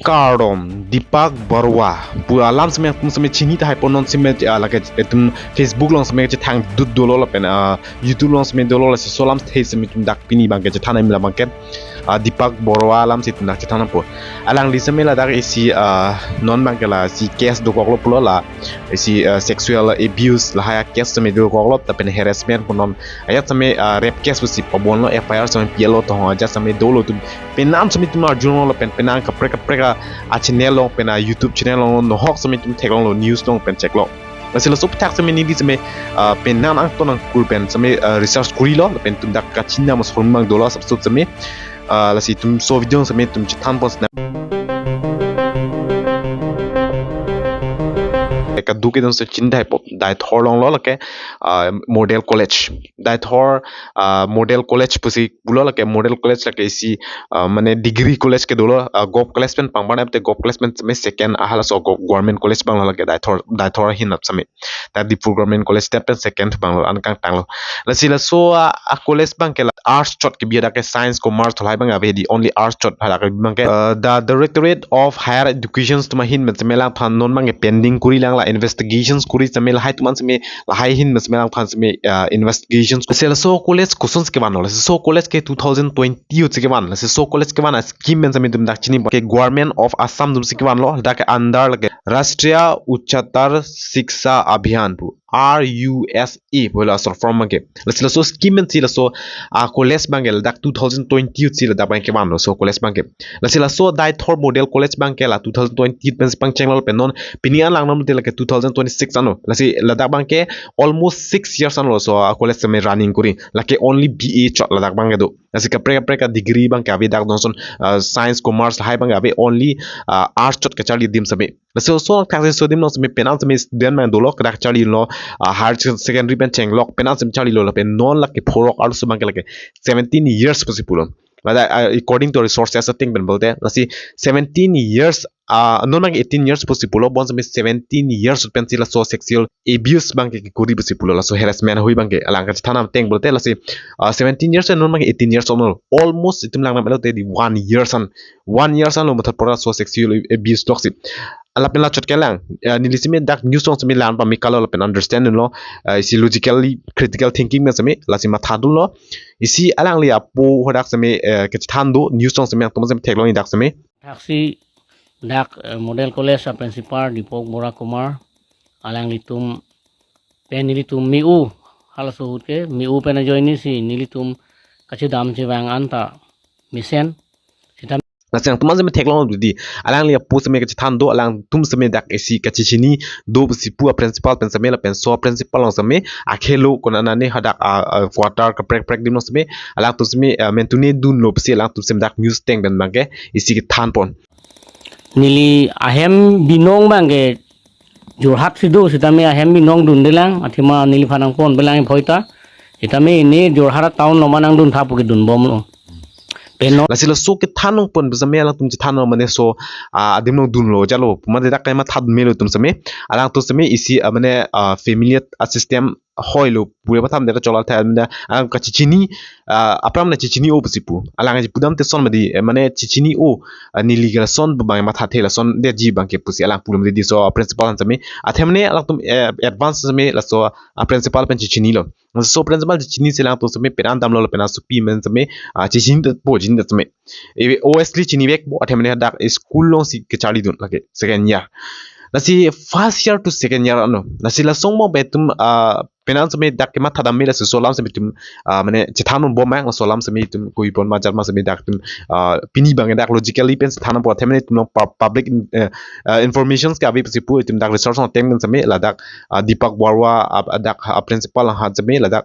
Karom Dipak Barwa pu alam semek tum semek chini ta hyponon semek lage tum Facebook long semek je thang dud dolo la pen YouTube long semek dolo la solam the semek tum dak pini bangke je thanai mila bangke Dipak Barwa alam sit nak je thanam po alang li semek la dak isi non bangke la si case do koklo pulo la isi sexual abuse la haya case semek do koklo ta pen harassment punon ayat semek rape case si pabon lo FIR semek pielo to aja semek dolo tum penam semek tum arjuno la pen penang kapreka a channel long pena YouTube channel long no hok sami tum thek long news long pen check lo masila so tak sami ni di sami pen nan ang to nang kul pen sami research kuri lo pen tum dak ka chinna mas form mang dola sab sami la si tum so video sami tum chitan pos na ka duke don se chin dai pop dai thor long lo lake model college dai thor model college pusi bulo lake model college lake si mane degree college ke dolo gop college pen pangban apte gop college pen me second ahala so government college bang lake dai thor hin up sami that the government college step pen second bang an kang tang lo la sila so a college bang ke arts chot ke biada ke science commerce tholai bang ave the only arts chot hala ke bang ke the directorate of higher education tuma hin men semela phan non bang pending kuri lang la investigations kuri samel hai tuman same la hai hin mes melang phan same investigations sel so college kusons ke ban so college ke 2020 ke ban so college ke ban scheme men same dum dak chini ke government of assam dum ke ban lo dak andar lage rashtriya uchatar shiksha abhiyan pu RUSA bola so from ke la so scheme men sila so college bangel dak 2020 sila da bang ke ban so college bang ke la so dai thor model college bang ke la 2020 pen pang chenglo pen non pinian lang nam te la 2026 ano lasi ladak bangke almost 6 years ano so college me running kuri lake only BA chot ladak bangke do lasi ka preka degree bangke abi dak don son science commerce hai bangke abi only arts chot ka chali dim sabe lasi so ka so dim no me penal me student man do lok dak chali lo higher secondary pen cheng lok penal me chali lo pen non lake phorok ar so bangke lake 17 years possible according to resources I think ben bolte lasi 17 years non mang 18 years possible bon me 17 years pensila so sexual abuse bangke ki kuri possible la so harassment hui bangke alang ka thana teng bolte la si 17 years non mang 18 years on almost itum lang na te di 1 years an 1 years an lo mathar pora so sexual abuse toxic ala pen la chot kelang nilisime dak news song sami lan pa mi kala pen understand lo isi logically critical thinking me sami la si matha dul lo isi alang li apo hodak sami ke than do news song sami to sami theklo ni dak sami taksi dak model college sa principal Dipok Bora Kumar alang litum pen nilitum miu halasut ke miu pen joini si nilitum kachi dam je bang anta misen na sang tuman sami technology di alang li apo sami ke than do alang tum sami dak esi kachi chini do si pu principal pen sami la pen so principal long sami akhelo konana ne hadak quarter ka prek dim no sami alang tu sami mentune dun lo psi alang tu sami dak news teng ben bangke isi ke than pon nili ahem binong bangge Jorhat sido sitame ahem binong dun delang athima nili phanang pon belang phoita itame ini Jorhat town lo manang dun thapu ke dun bom lo peno la sila so ke thanong pon bsame alang tum thano mane so adim no dun lo jalo made dak kai ma thad melo tum same alang to same isi mane familiar system hoilo pure patham de chola tha mane ang ka chichini apram na chichini o busipu alang ji pudam te son madi mane chichini o ni legal son ba ma tha thela son de ji bang ke pusi alang pulum de so principal an same athemne alang tum advance same la so principal pen chichini lo so principal chichini se lang to same peran dam lo pena supi men same chichini de po jin de same e osli chini bek bo athemne dak school lo si ke chali dun lage second year nasi first year to second year ano nasi la songmo betum penan sami dak ma thadam mi la solam sami tum mane chithanu bo mang solam sami tum koi pon ma jarma sami dak tum pini bang dak logically pen thana po themne tum public informations ka abi pu tum dak research on tem sami la dak Dipak Barwa dak principal ha sami la dak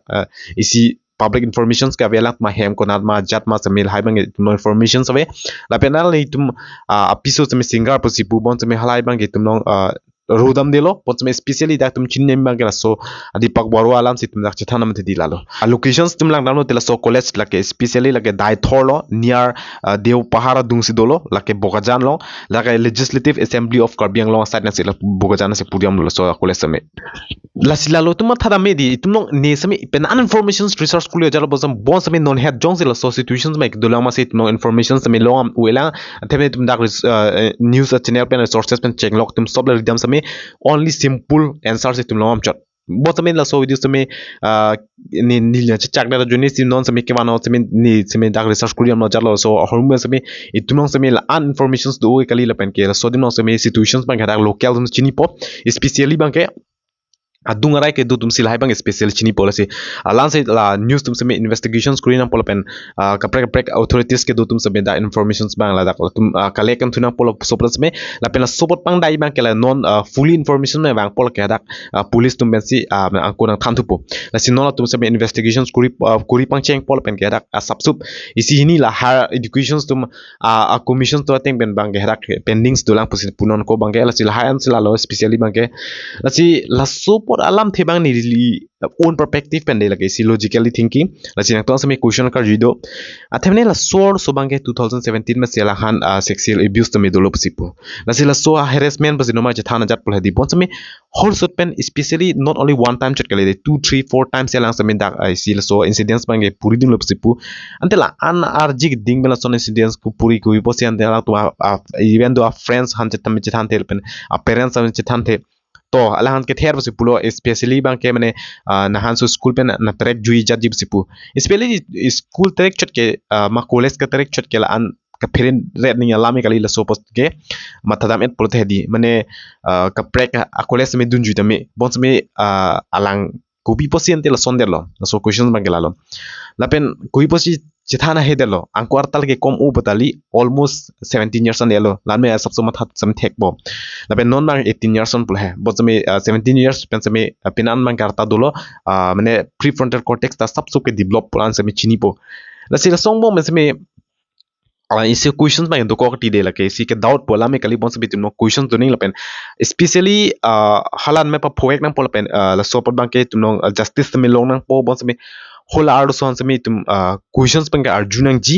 isi public informations ka velak ma hem konat ma jat ma samil hai bang no information sabe la penal ni tum episode sami singer po si pu bon sami halai bang tum long rodam delo pot me specially dak tum chin nem bang so Deepak Barua alam si tum dak chithana mat di lalo locations tum lang namno tela so college lake specially lake dai thorlo near Deu Pahara dungsi dolo lake Bogajan lo lake Legislative Assembly of Karbi Anglong side na sila Bogajan se podium lo so college same lasilalo tum thada me di tum ne same pen information research kulo jalo bosam bon same non head jong sila so situations make dolama se no information same lo am wela theme tum dak news channel pen sources pen check log tum sob la ridam same only simple answer se tum lo am chot bottom la so video same ni la chak da joni si non same ke wano same ni same dak research kulo am jalo so hormone same itum same la informations do kali la pen ke so din same situations bang dak local tum chini pop especially bang ke adungarai ke do tum sil hai bang special chini policy alan se la news tum same investigations screen am polapen kaprek authorities ke do tum same da informations bang la dak tum collect kan thuna pol sopras me la pen sopot pang dai bang ke la non fully information me bang pol ke dak police tum bensi ko nang tham thupo la sinola tum same investigations kuri pang cheng pol pen ke dak subsup isi hini la higher educations tum commissions to teng ben bang ke dak pendings do lang pusin punon ko bang ke la sil high and la lo specially bang ke la si la sopot alam thebang ni own perspective pen de lage si logically thinking la sin to same question kar jido athemne la sor so bangke 2017 ma sela khan sexual abuse to me dolo psipo la sila so harassment basino ma thana jat pol hadi bon same whole sort pen especially not only one time chat kale 2 3 4 times sela same da si so incidents bangke puri din lo psipo antela an arjik ding bela son incidents ku puri ku posi antela to even though friends han chatam chan tel pen parents han chan the to alahan ke ther basi pulo especially bang ke mane nahan so school pen na trek jui jajib sipu especially school trek chot ke ma college ka trek chot ke la an ka phirin red ni alami kali la so post ke matadam et polo hedi mane ka prek a college me dunju tame bons me alang kobi posien te la sonderlo so questions bang ke lalo lapen kobi posi chithana hedelo angko artal ke kom u batali almost 17 years on elo lanme sabso mathat sam thekbo labe non mang 18 years on pul hai botame 17 years pensame pinan mang karta dolo mane prefrontal cortex ta sabso ke develop plan same chini po la sila songbo mesme इसे क्वेश्चंस में दो Coke T दे लके इसी के डाउट पोला में कली बोंस बितनो क्वेश्चंस तो नहीं लपेन स्पेशली हालान में पोएक नंग पोलपेन ला सोपट बांके तुनो जस्टिस में लोंग नंग पो बोंस में whole ardo son sami tum questions pang arjunang ji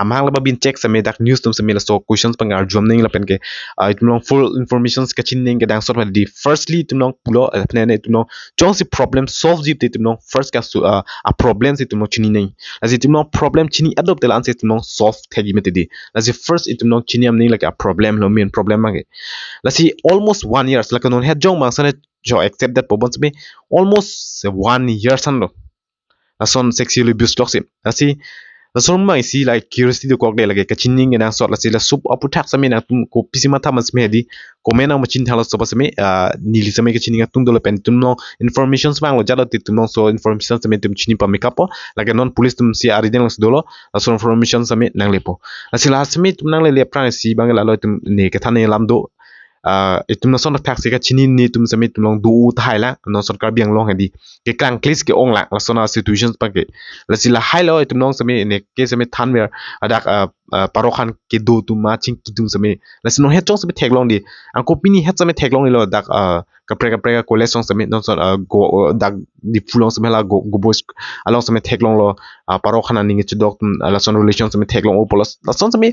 amang laba bin check sami dak news tum sami la so questions pang arjum ning la pen ke tum long full informations ka chin ning ke dang sort di firstly tum long pulo apne ne tum long chong si problem solve jip tum long first ka a problem si tum long chini ning as tum long problem chini adopt la answer tum long solve thegi mete di as first tum long chini am ning like a problem lo main problem ma ke la si almost 1 years la kanon head jong mang sane jo accept that problems me almost 1 year san lo son sexual abuse loxi asi son mai si like curiosity do kok de lage ka chinning na sort la si la sup apu thak sami na tum ko pisima thamas me di comment na machin thala so basame nili sami ka chinning tum do la pen tum no informations bang lo jalo ti tum no so information sami tum chini pa make up like non police tum si ari den lo dolo so information sami nang lepo asi la sami tum nang le plan si bang la lo tum ne ka thane lam do itum na son taxi ka chini ni tum sami tum long du thai la no son kar biang long hadi ke klang clis ke ong la la sona situations pa ke la sila hai lo itum long sami ne ke sami than mer adak parokhan ke do tum ma ching ki tum sami la sino het chong sami thek long di ang ko pini het sami thek long ni lo dak ka preka college song sami non son go dak di fulong sami la go boys along sami thek long lo parokhan ani ngi chidok tum la son relation sami thek long o polos la son sami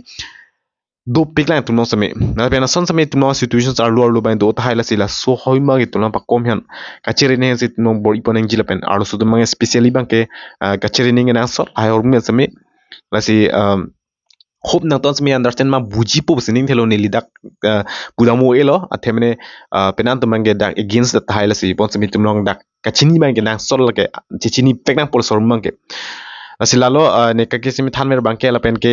do piklan tum no same na pena son same tum no situations are low by do ta la sila so hoima ge tum pa kom hian kacheri ne sit no bori poneng jila pen aro so mang especially bang ke kacheri ne na so I or me same la si hope na tons me understand ma buji po sining thelo ne lidak pudamo elo athemne penan tum ge dak against the thai la si pon same tum long dak kachini bang ge na so la ke chichini peknang pol sor mang ke asilalo ne ka kisimi than mer bangke la pen ke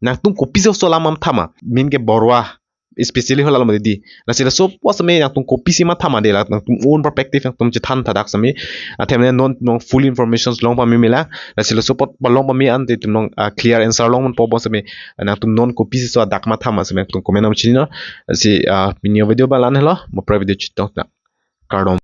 na tum kopi so solam am thama min ke borwa especially holal mo di la sila so was me na tum kopi sima thama de la tum own perspective tum chi than thadak sami athemne non full informations long pa mi mila la sila so pot long pa mi an de tum long clear answer long po bo sami na tum non kopi so dak ma thama sami tum komen am chino si minio video balan helo mo pra video chi tok na kardom